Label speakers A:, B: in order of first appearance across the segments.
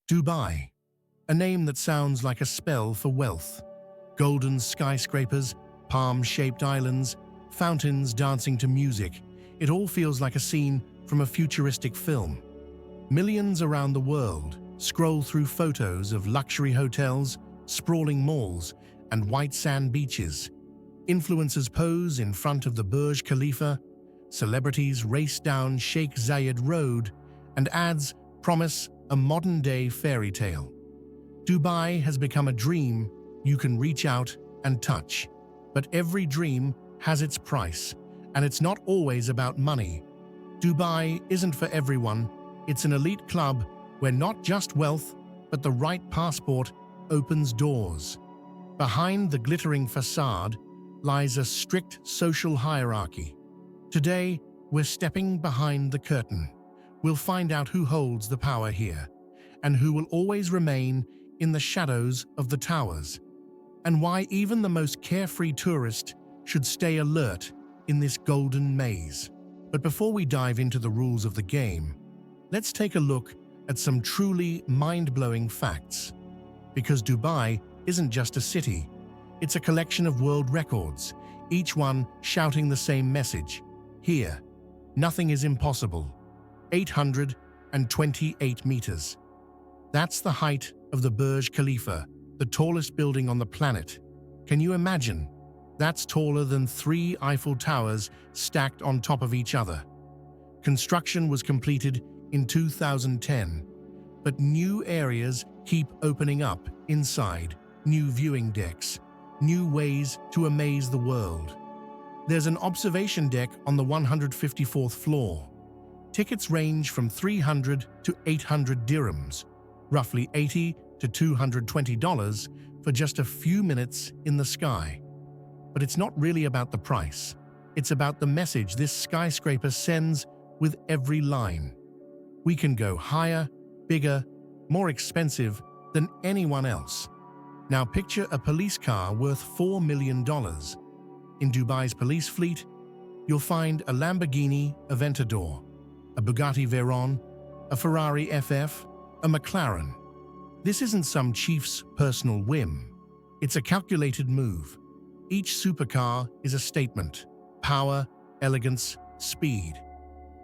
A: Dubai, a name that sounds like a spell for wealth. Golden skyscrapers, palm-shaped islands, fountains dancing to music. It all feels like a scene from a futuristic film. Millions around the world scroll through photos of luxury hotels, sprawling malls, and white sand beaches. Influencers pose in front of the Burj Khalifa, celebrities race down Sheikh Zayed Road, and ads promise a modern-day fairy tale. Dubai has become a dream you can reach out and touch. But every dream has its price, and it's not always about money. Dubai isn't for everyone. It's an elite club where not just wealth, but the right passport opens doors. Behind the glittering facade lies a strict social hierarchy. Today, we're stepping behind the curtain. We'll find out who holds the power here, and who will always remain in the shadows of the towers, and why even the most carefree tourist should stay alert in this golden maze. But before we dive into the rules of the game, let's take a look at some truly mind-blowing facts. Because Dubai isn't just a city, it's a collection of world records, each one shouting the same message. Here, nothing is impossible. 828 meters. That's the height of the Burj Khalifa, the tallest building on the planet. Can you imagine? That's taller than 3 Eiffel Towers stacked on top of each other. Construction was completed in 2010, but new areas keep opening up inside, new viewing decks, new ways to amaze the world. There's an observation deck on the 154th floor. Tickets range from 300 to 800 dirhams, roughly $80 to $220 for just a few minutes in the sky. But it's not really about the price. It's about the message this skyscraper sends with every line. We can go higher, bigger, more expensive than anyone else. Now picture a police car worth $4 million. In Dubai's police fleet, you'll find a Lamborghini Aventador, a Bugatti Veyron, a Ferrari FF, a McLaren. This isn't some chief's personal whim. It's a calculated move. Each supercar is a statement: power, elegance, speed.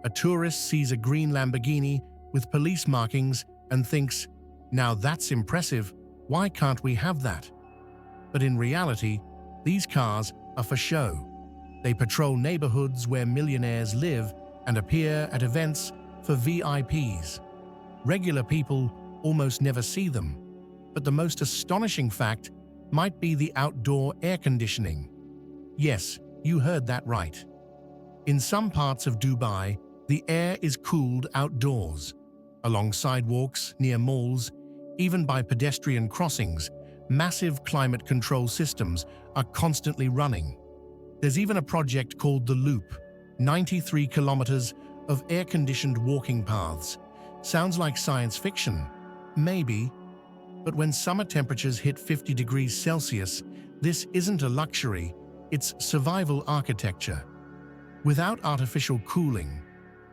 A: A tourist sees a green Lamborghini with police markings and thinks, "Now that's impressive, why can't we have that?" But in reality, these cars are for show. They patrol neighborhoods where millionaires live and appear at events for VIPs. Regular people almost never see them. But the most astonishing fact might be the outdoor air conditioning. Yes, you heard that right. In some parts of Dubai, the air is cooled outdoors, along sidewalks, near malls, even by pedestrian crossings. Massive climate control systems are constantly running. There's even a project called The Loop, 93 kilometers of air-conditioned walking paths. Sounds like science fiction. Maybe. But when summer temperatures hit 50 degrees Celsius, this isn't a luxury, it's survival architecture. Without artificial cooling,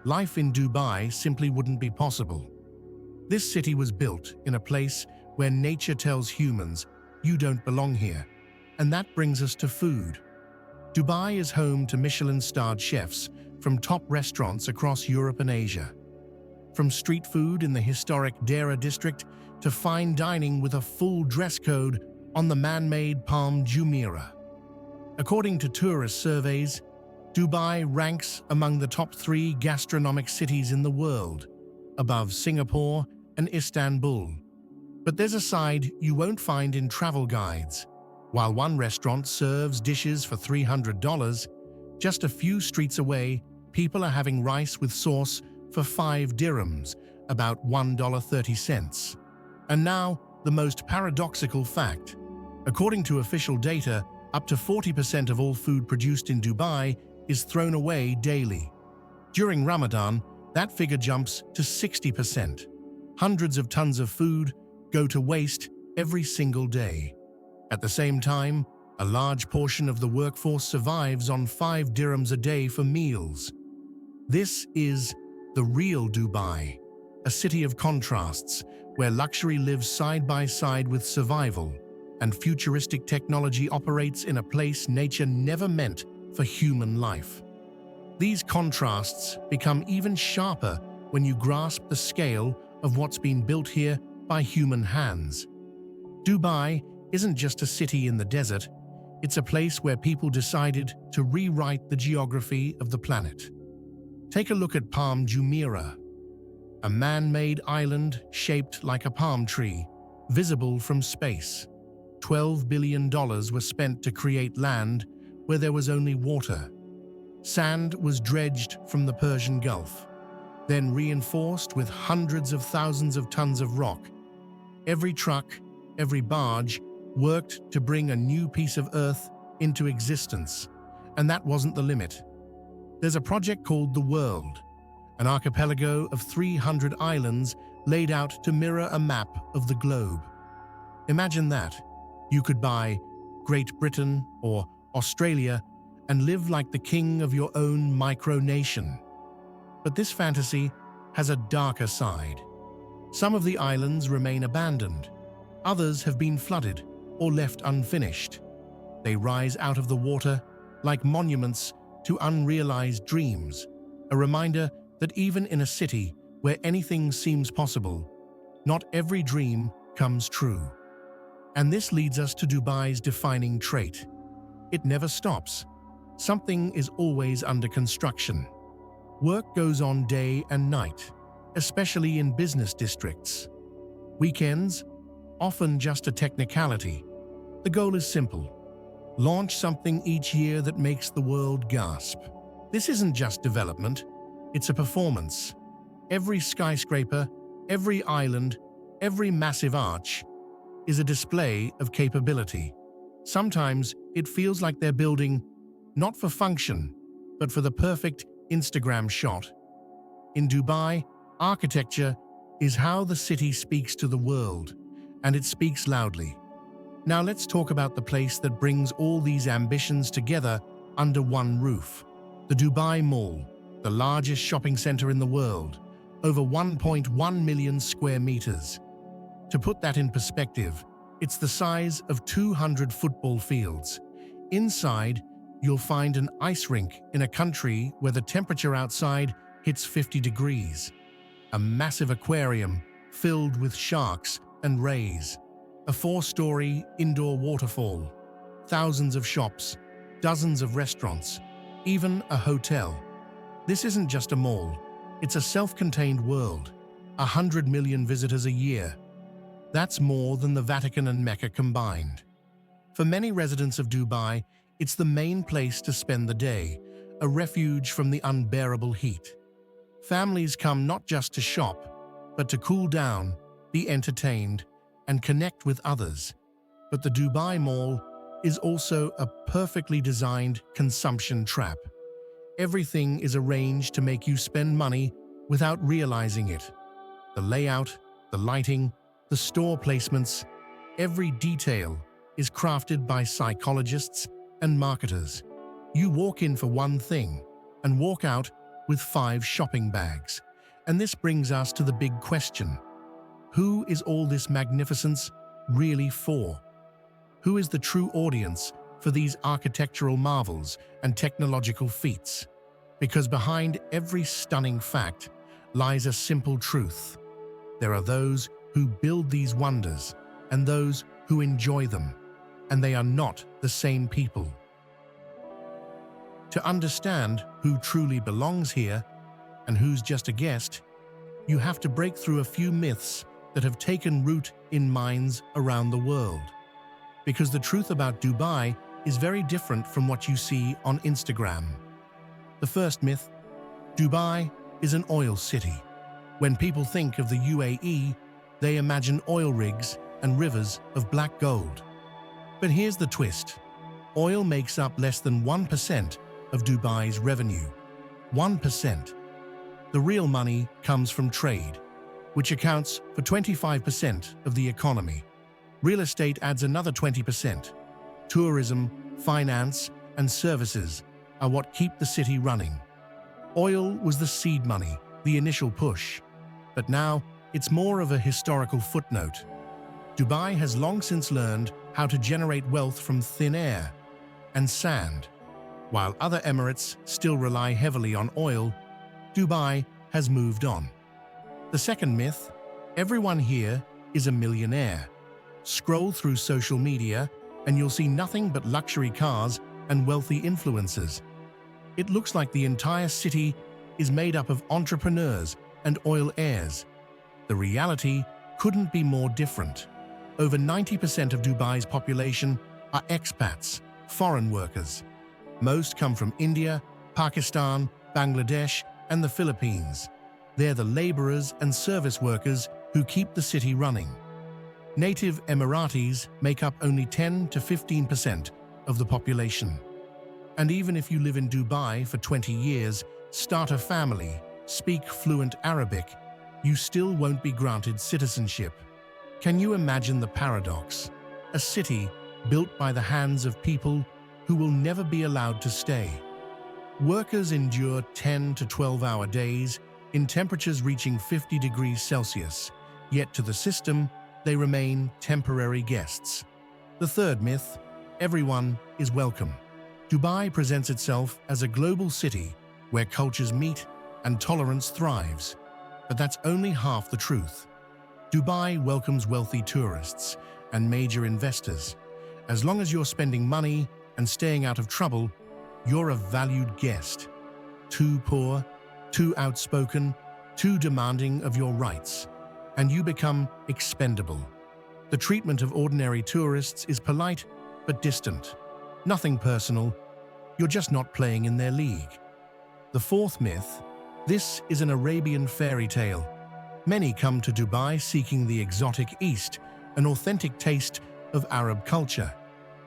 A: life in Dubai simply wouldn't be possible. This city was built in a place where nature tells humans, "You don't belong here." And that brings us to food. Dubai is home to Michelin-starred chefs from top restaurants across Europe and Asia. From street food in the historic Dera district to fine dining with a full dress code on the man-made Palm Jumeirah. According to tourist surveys, Dubai ranks among the top 3 gastronomic cities in the world, above Singapore and Istanbul. But there's a side you won't find in travel guides. While one restaurant serves dishes for $300, just a few streets away, people are having rice with sauce for 5 dirhams, about $1.30. And now, the most paradoxical fact. According to official data, up to 40% of all food produced in Dubai is thrown away daily. During Ramadan, that figure jumps to 60%. Hundreds of tons of food go to waste every single day. At the same time, a large portion of the workforce survives on 5 dirhams a day for meals. This is the real Dubai, a city of contrasts, where luxury lives side by side with survival, and futuristic technology operates in a place nature never meant for human life. These contrasts become even sharper when you grasp the scale of what's been built here by human hands. Dubai isn't just a city in the desert, it's a place where people decided to rewrite the geography of the planet. Take a look at Palm Jumeirah, a man-made island shaped like a palm tree, visible from space. $12 billion were spent to create land where there was only water. Sand was dredged from the Persian Gulf, then reinforced with hundreds of thousands of tons of rock. Every truck, every barge worked to bring a new piece of earth into existence, and that wasn't the limit. There's a project called The World, an archipelago of 300 islands laid out to mirror a map of the globe. Imagine that. You could buy Great Britain or Australia and live like the king of your own micronation. But this fantasy has a darker side. Some of the islands remain abandoned. Others have been flooded or left unfinished. They rise out of the water like monuments to unrealized dreams, a reminder that even in a city where anything seems possible, not every dream comes true. And this leads us to Dubai's defining trait. It never stops. Something is always under construction. Work goes on day and night, especially in business districts. Weekends, often just a technicality. The goal is simple. Launch something each year that makes the world gasp. This isn't just development, it's a performance. Every skyscraper, every island, every massive arch is a display of capability. Sometimes it feels like they're building not for function, but for the perfect Instagram shot. In Dubai, architecture is how the city speaks to the world, and it speaks loudly. Now let's talk about the place that brings all these ambitions together under one roof. The Dubai Mall, the largest shopping center in the world, over 1.1 million square meters. To put that in perspective, it's the size of 200 football fields. Inside, you'll find an ice rink in a country where the temperature outside hits 50 degrees. A massive aquarium filled with sharks and rays. A 4-story indoor waterfall. Thousands of shops, dozens of restaurants, even a hotel. This isn't just a mall, it's a self-contained world. 100 million visitors a year. That's more than the Vatican and Mecca combined. For many residents of Dubai, it's the main place to spend the day, a refuge from the unbearable heat. Families come not just to shop, but to cool down, be entertained, and connect with others. But the Dubai Mall is also a perfectly designed consumption trap. Everything is arranged to make you spend money without realizing it. The layout, the lighting, the store placements, every detail is crafted by psychologists and marketers. You walk in for one thing and walk out with 5 shopping bags. And this brings us to the big question. Who is all this magnificence really for? Who is the true audience for these architectural marvels and technological feats? Because behind every stunning fact lies a simple truth. There are those who build these wonders and those who enjoy them, and they are not the same people. To understand who truly belongs here and who's just a guest, you have to break through a few myths that have taken root in minds around the world. Because the truth about Dubai is very different from what you see on Instagram. The first myth: Dubai is an oil city. When people think of the UAE, they imagine oil rigs and rivers of black gold. But here's the twist. Oil makes up less than 1% of Dubai's revenue. 1%. The real money comes from trade, which accounts for 25% of the economy. Real estate adds another 20%. Tourism, finance, and services are what keep the city running. Oil was the seed money, the initial push. But now, It's more of a historical footnote. Dubai has long since learned how to generate wealth from thin air and sand. While other emirates still rely heavily on oil, Dubai has moved on. The second myth: everyone here is a millionaire. Scroll through social media and you'll see nothing but luxury cars and wealthy influencers. It looks like the entire city is made up of entrepreneurs and oil heirs. The reality couldn't be more different. Over 90% of Dubai's population are expats, foreign workers. Most come from India, Pakistan, Bangladesh, and the Philippines. They're the laborers and service workers who keep the city running. Native Emiratis make up only 10 to 15% of the population. And even if you live in Dubai for 20 years, start a family, speak fluent Arabic, you still won't be granted citizenship. Can you imagine the paradox? A city built by the hands of people who will never be allowed to stay. Workers endure 10 to 12-hour days in temperatures reaching 50 degrees Celsius, yet to the system, they remain temporary guests. The third myth: everyone is welcome. Dubai presents itself as a global city where cultures meet and tolerance thrives. But that's only half the truth. Dubai welcomes wealthy tourists and major investors. As long as you're spending money and staying out of trouble, you're a valued guest. Too poor, too outspoken, too demanding of your rights, and you become expendable. The treatment of ordinary tourists is polite but distant. Nothing personal, you're just not playing in their league. The fourth myth: this is an Arabian fairy tale. Many come to Dubai seeking the exotic East, an authentic taste of Arab culture.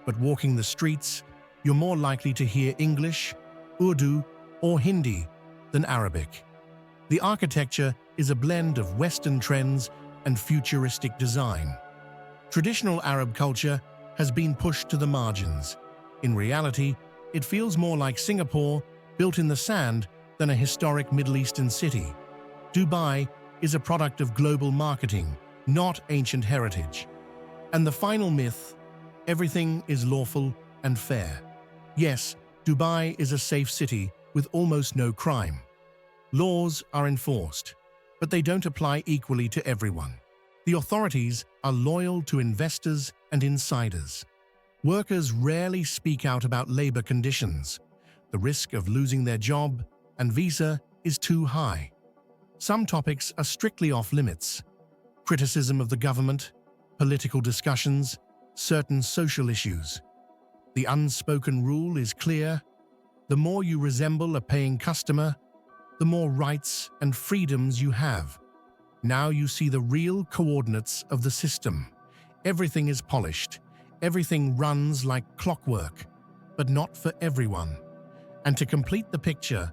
A: But walking the streets, you're more likely to hear English, Urdu, or Hindi than Arabic. The architecture is a blend of Western trends and futuristic design. Traditional Arab culture has been pushed to the margins. In reality, it feels more like Singapore, built in the sand, than a historic Middle Eastern city. Dubai is a product of global marketing, not ancient heritage. And the final myth: everything is lawful and fair. Yes, Dubai is a safe city with almost no crime. Laws are enforced, but they don't apply equally to everyone. The authorities are loyal to investors and insiders. Workers rarely speak out about labor conditions. The risk of losing their job and visa is too high. Some topics are strictly off-limits: criticism of the government, political discussions, certain social issues. The unspoken rule is clear: the more you resemble a paying customer, the more rights and freedoms you have. Now you see the real coordinates of the system. Everything is polished. Everything runs like clockwork, but not for everyone. And to complete the picture,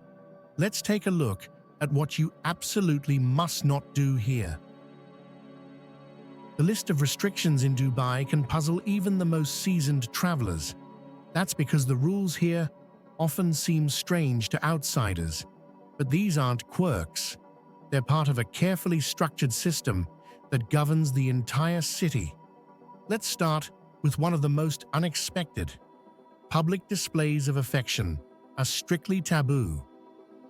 A: let's take a look at what you absolutely must not do here. The list of restrictions in Dubai can puzzle even the most seasoned travelers. That's because the rules here often seem strange to outsiders. But these aren't quirks. They're part of a carefully structured system that governs the entire city. Let's start with one of the most unexpected. Public displays of affection are strictly taboo.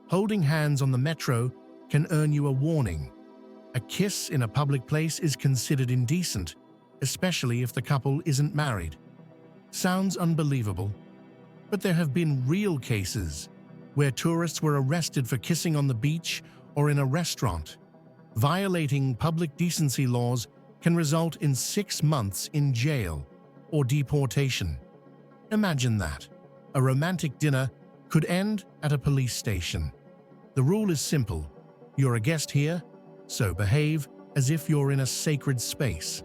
A: Holding hands on the metro can earn you a warning. A kiss in a public place is considered indecent, especially if the couple isn't married. Sounds unbelievable, but there have been real cases where tourists were arrested for kissing on the beach or in a restaurant. Violating public decency laws can result in 6 months in jail or deportation. Imagine that. A romantic dinner could end at a police station. The rule is simple: you're a guest here, so behave as if you're in a sacred space.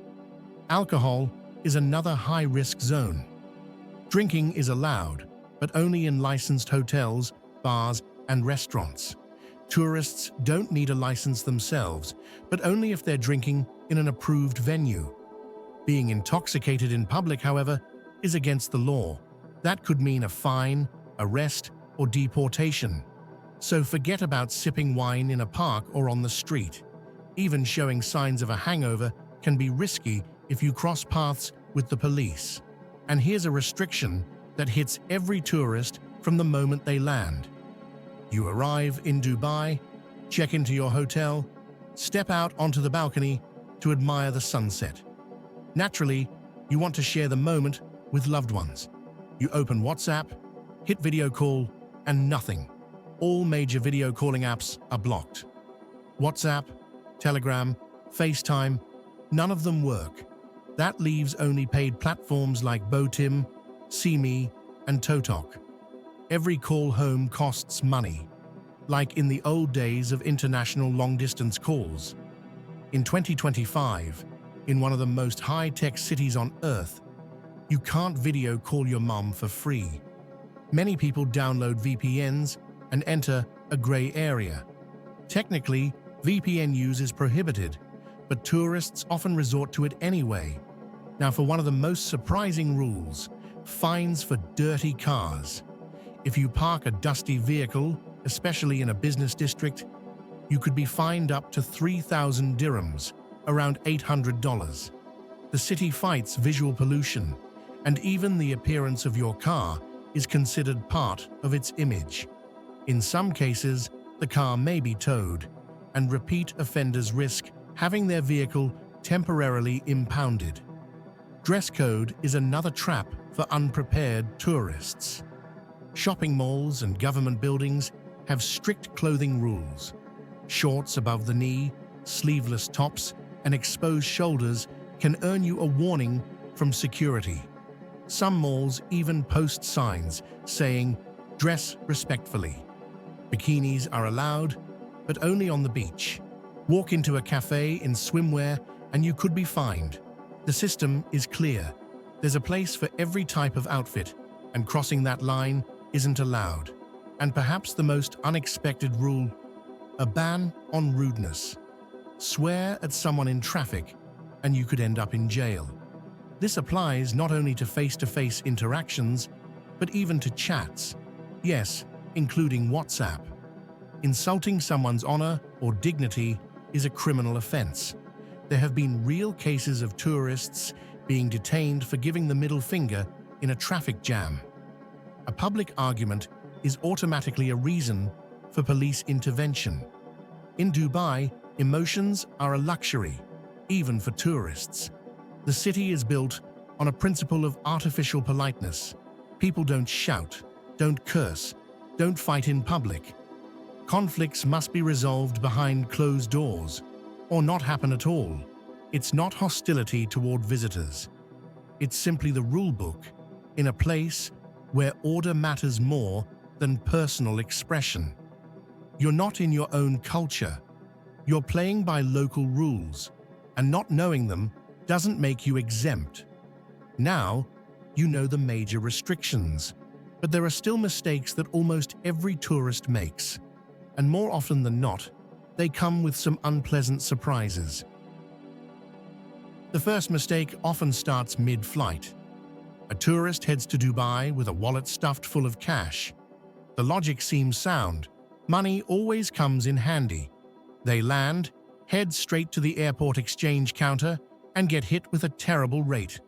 A: Alcohol is another high-risk zone. Drinking is allowed, but only in licensed hotels, bars, and restaurants. Tourists don't need a license themselves, but only if they're drinking in an approved venue. Being intoxicated in public, however, is against the law. That could mean a fine, arrest, or deportation. So forget about sipping wine in a park or on the street. Even showing signs of a hangover can be risky if you cross paths with the police. And here's a restriction that hits every tourist from the moment they land. You arrive in Dubai, check into your hotel, step out onto the balcony to admire the sunset. Naturally, you want to share the moment with loved ones. You open WhatsApp, hit video call, and nothing. All major video calling apps are blocked. WhatsApp, Telegram, FaceTime, none of them work. That leaves only paid platforms like Botim, SeeMe, and Totok. Every call home costs money, like in the old days of international long-distance calls. In 2025, in one of the most high-tech cities on Earth, you can't video call your mum for free. Many people download VPNs and enter a gray area. Technically, VPN use is prohibited, but tourists often resort to it anyway. Now, for one of the most surprising rules, fines for dirty cars. If you park a dusty vehicle, especially in a business district, you could be fined up to 3,000 dirhams, around $800. The city fights visual pollution, and even the appearance of your car is considered part of its image. In some cases, the car may be towed, and repeat offenders risk having their vehicle temporarily impounded. Dress code is another trap for unprepared tourists. Shopping malls and government buildings have strict clothing rules. Shorts above the knee, sleeveless tops, and exposed shoulders can earn you a warning from security. Some malls even post signs saying, "Dress respectfully." Bikinis are allowed, but only on the beach. Walk into a cafe in swimwear and you could be fined. The system is clear. There's a place for every type of outfit, and crossing that line isn't allowed. And perhaps the most unexpected rule, a ban on rudeness. Swear at someone in traffic and you could end up in jail. This applies not only to face-to-face interactions, but even to chats. Yes, including WhatsApp. Insulting someone's honor or dignity is a criminal offense. There have been real cases of tourists being detained for giving the middle finger in a traffic jam. A public argument is automatically a reason for police intervention. In Dubai, emotions are a luxury, even for tourists. The city is built on a principle of artificial politeness. People don't shout, don't curse, don't fight in public. Conflicts must be resolved behind closed doors, or not happen at all. It's not hostility toward visitors. It's simply the rule book in a place where order matters more than personal expression. You're not in your own culture. You're playing by local rules, and not knowing them doesn't make you exempt. Now, you know the major restrictions, but there are still mistakes that almost every tourist makes, and more often than not, they come with some unpleasant surprises. The first mistake often starts mid-flight. A tourist heads to Dubai with a wallet stuffed full of cash. The logic seems sound. Money always comes in handy. They land, head straight to the airport exchange counter, and get hit with a terrible rate.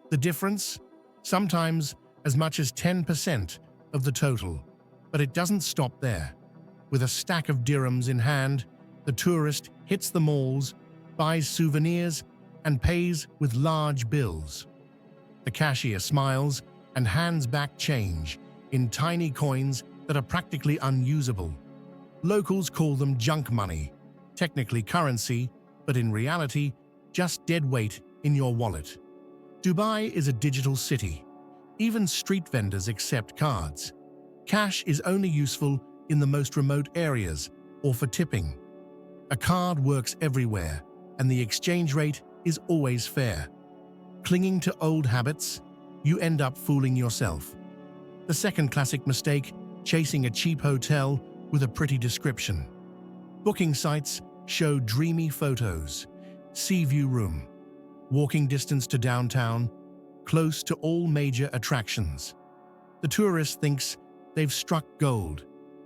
A: The difference? Sometimes as much as 10% of the total. But it doesn't stop there. With a stack of dirhams in hand, the tourist hits the malls, buys souvenirs, and pays with large bills. The cashier smiles and hands back change in tiny coins that are practically unusable. Locals call them junk money, technically currency, but in reality, just dead weight in your wallet. Dubai is a digital city. Even street vendors accept cards. Cash is only useful in the most remote areas or for tipping. A card works everywhere, and the exchange rate is always fair. Clinging to old habits, you end up fooling yourself. The second classic mistake, chasing a cheap hotel with a pretty description. Booking sites show dreamy photos, sea view room, walking distance to downtown, close to all major attractions. The tourist thinks they've struck gold.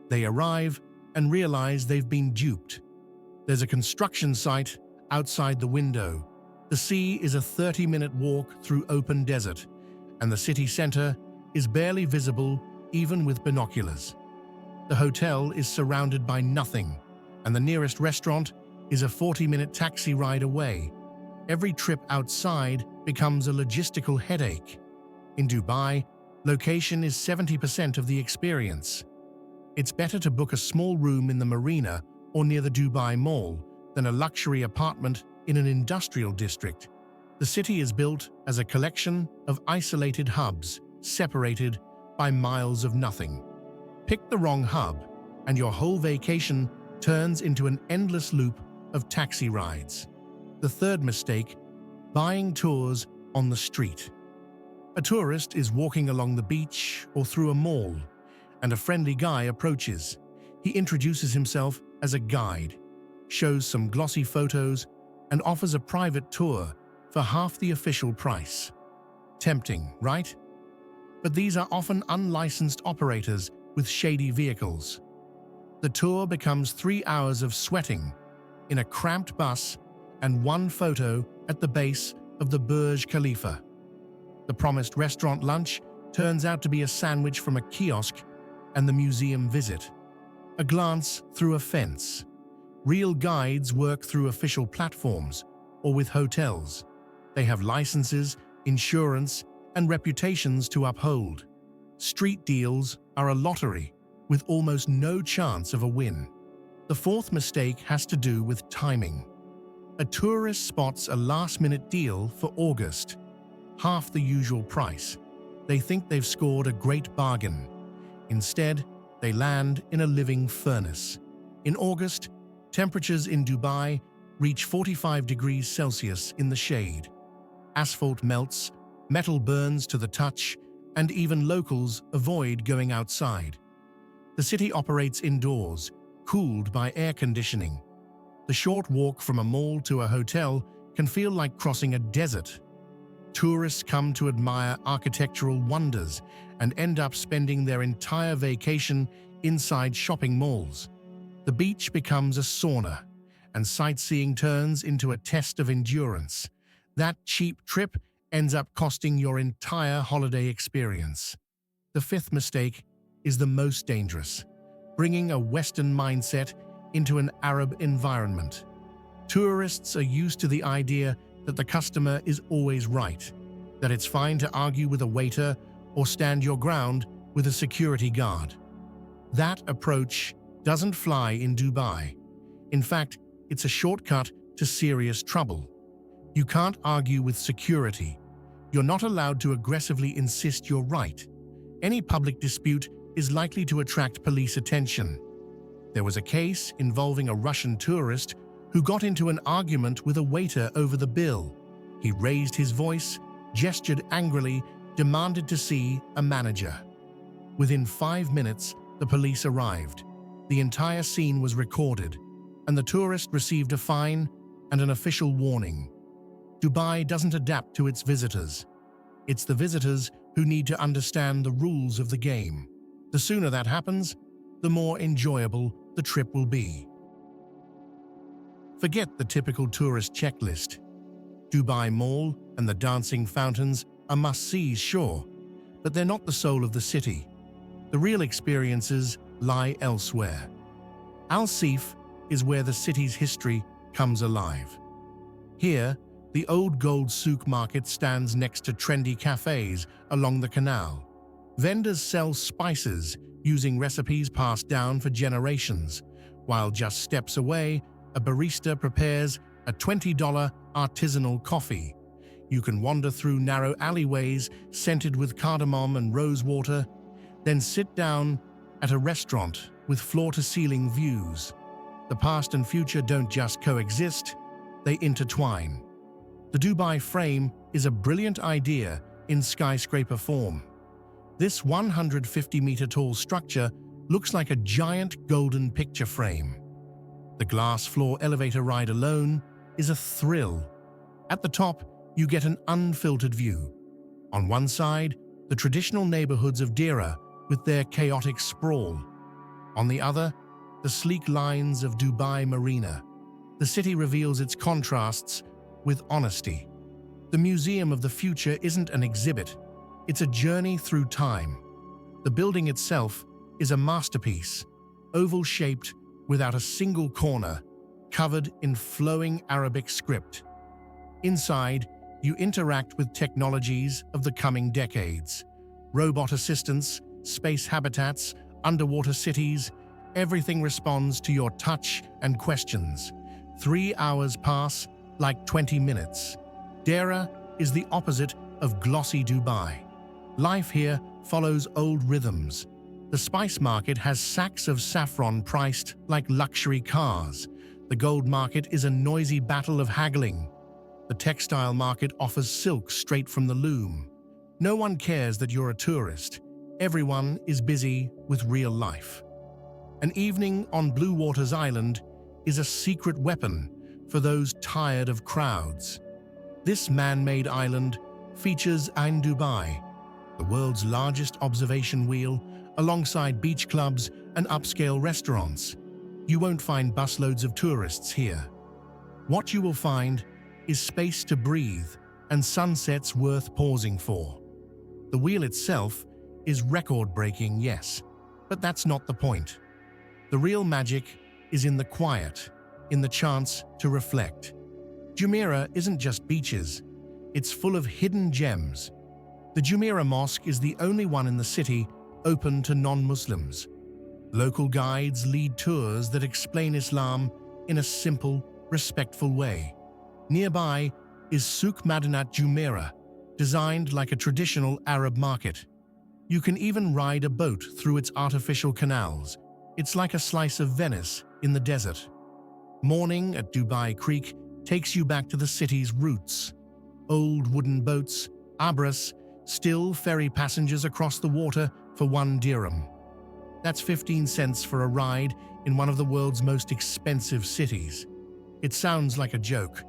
A: They arrive and realize they've been duped. There's a construction site outside the window. The sea is a 30-minute walk through open desert, and the city center is barely visible even with binoculars. The hotel is surrounded by nothing, and the nearest restaurant is a 40-minute taxi ride away. Every trip outside becomes a logistical headache. In Dubai, location is 70% of the experience. It's better to book a small room in the marina or near the Dubai Mall than a luxury apartment in an industrial district. The city is built as a collection of isolated hubs, separated by miles of nothing. Pick the wrong hub, and your whole vacation turns into an endless loop of taxi rides. The third mistake: buying tours on the street. A tourist is walking along the beach or through a mall, and a friendly guy approaches. He introduces himself as a guide, shows some glossy photos, and offers a private tour for half the official price. Tempting, right? But these are often unlicensed operators with shady vehicles. The tour becomes 3 hours of sweating in a cramped bus and one photo at the base of the Burj Khalifa. The promised restaurant lunch turns out to be a sandwich from a kiosk and the museum visit. A glance through a fence. Real guides work through official platforms or with hotels. They have licenses, insurance, and reputations to uphold. Street deals are a lottery with almost no chance of a win. The fourth mistake has to do with timing. A tourist spots a last-minute deal for August, half the usual price. They think they've scored a great bargain. Instead, they land in a living furnace. In August, temperatures in Dubai reach 45 degrees Celsius in the shade. Asphalt melts, metal burns to the touch, and even locals avoid going outside. The city operates indoors, cooled by air conditioning. The short walk from a mall to a hotel can feel like crossing a desert. Tourists come to admire architectural wonders and end up spending their entire vacation inside shopping malls. The beach becomes a sauna, and sightseeing turns into a test of endurance. That cheap trip ends up costing your entire holiday experience. The fifth mistake is the most dangerous: bringing a Western mindset into an Arab environment. Tourists are used to the idea that the customer is always right, that it's fine to argue with a waiter or stand your ground with a security guard. That approach doesn't fly in Dubai. In fact, it's a shortcut to serious trouble. You can't argue with security. You're not allowed to aggressively insist you're right. Any public dispute is likely to attract police attention. There was a case involving a Russian tourist who got into an argument with a waiter over the bill. He raised his voice, gestured angrily, demanded to see a manager. Within 5 minutes, the police arrived. The entire scene was recorded, and the tourist received a fine and an official warning. Dubai doesn't adapt to its visitors. It's the visitors who need to understand the rules of the game. The sooner that happens, the more enjoyable the trip will be. Forget the typical tourist checklist. Dubai Mall and the dancing fountains are must-sees, sure, but they're not the soul of the city. The real experiences lie elsewhere. Al-Seif is where the city's history comes alive. Here, the old gold souk market stands next to trendy cafes along the canal. Vendors sell spices using recipes passed down for generations, while just steps away, a barista prepares a $20 artisanal coffee. You can wander through narrow alleyways scented with cardamom and rosewater, then sit down at a restaurant with floor-to-ceiling views. The past and future don't just coexist, they intertwine. The Dubai frame is a brilliant idea in skyscraper form. This 150-meter-tall structure looks like a giant golden picture frame. The glass floor elevator ride alone is a thrill. At the top, you get an unfiltered view. On one side, the traditional neighborhoods of Deira with their chaotic sprawl. On the other, the sleek lines of Dubai Marina. The city reveals its contrasts with honesty. The Museum of the Future isn't an exhibit, it's a journey through time. The building itself is a masterpiece, oval-shaped without a single corner, covered in flowing Arabic script. Inside, you interact with technologies of the coming decades. Robot assistants, space habitats, underwater cities, everything responds to your touch and questions. 3 hours pass like 20 minutes. Dera is the opposite of glossy Dubai. Life here follows old rhythms. The spice market has sacks of saffron priced like luxury cars. The gold market is a noisy battle of haggling. The textile market offers silk straight from the loom. No one cares that you're a tourist. Everyone is busy with real life. An evening on Blue Waters Island is a secret weapon for those tired of crowds. This man-made island features Ain Dubai, the world's largest observation wheel, alongside beach clubs and upscale restaurants. You won't find busloads of tourists here. What you will find is space to breathe and sunsets worth pausing for. The wheel itself is record-breaking, yes, but that's not the point. The real magic is in the quiet, in the chance to reflect. Jumeirah isn't just beaches, it's full of hidden gems. The Jumeirah Mosque is the only one in the city open to non-Muslims. Local guides lead tours that explain Islam in a simple, respectful way. Nearby is Souk Madinat Jumeirah, designed like a traditional Arab market. You can even ride a boat through its artificial canals. It's like a slice of Venice in the desert. Morning at Dubai Creek takes you back to the city's roots. Old wooden boats, abras, still ferry passengers across the water for 1 dirham. That's 15 cents for a ride in one of the world's most expensive cities. It sounds like a joke,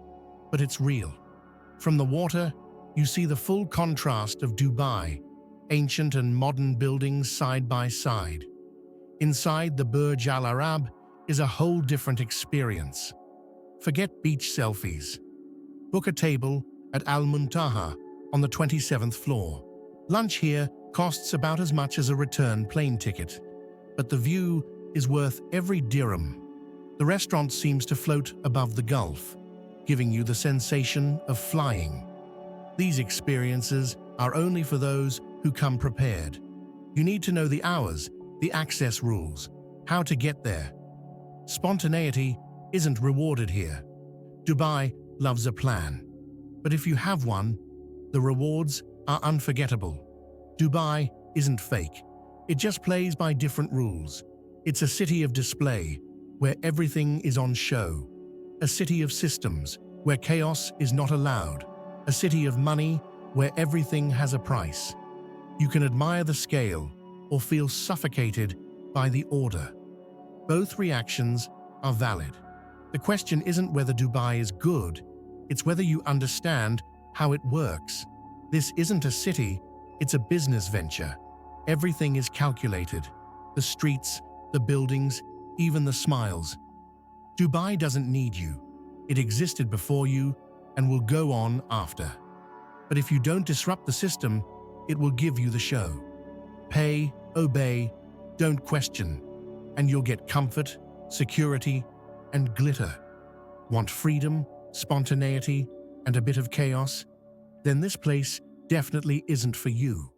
A: but it's real. From the water, you see the full contrast of Dubai, ancient and modern buildings side by side. Inside the Burj Al Arab is a whole different experience. Forget beach selfies. Book a table at Al Muntaha on the 27th floor. Lunch here costs about as much as a return plane ticket, but the view is worth every dirham. The restaurant seems to float above the Gulf, giving you the sensation of flying. These experiences are only for those who come prepared. You need to know the hours, the access rules, how to get there. Spontaneity isn't rewarded here. Dubai loves a plan. But if you have one, the rewards are unforgettable. Dubai isn't fake. It just plays by different rules. It's a city of display, where everything is on show. A city of systems, where chaos is not allowed. A city of money, where everything has a price. You can admire the scale or feel suffocated by the order. Both reactions are valid. The question isn't whether Dubai is good, it's whether you understand how it works. This isn't a city, it's a business venture. Everything is calculated. The streets, the buildings, even the smiles. Dubai doesn't need you. It existed before you and will go on after. But if you don't disrupt the system, it will give you the show. Pay, obey, don't question, and you'll get comfort, security, and glitter. Want freedom, spontaneity, and a bit of chaos? Then this place definitely isn't for you.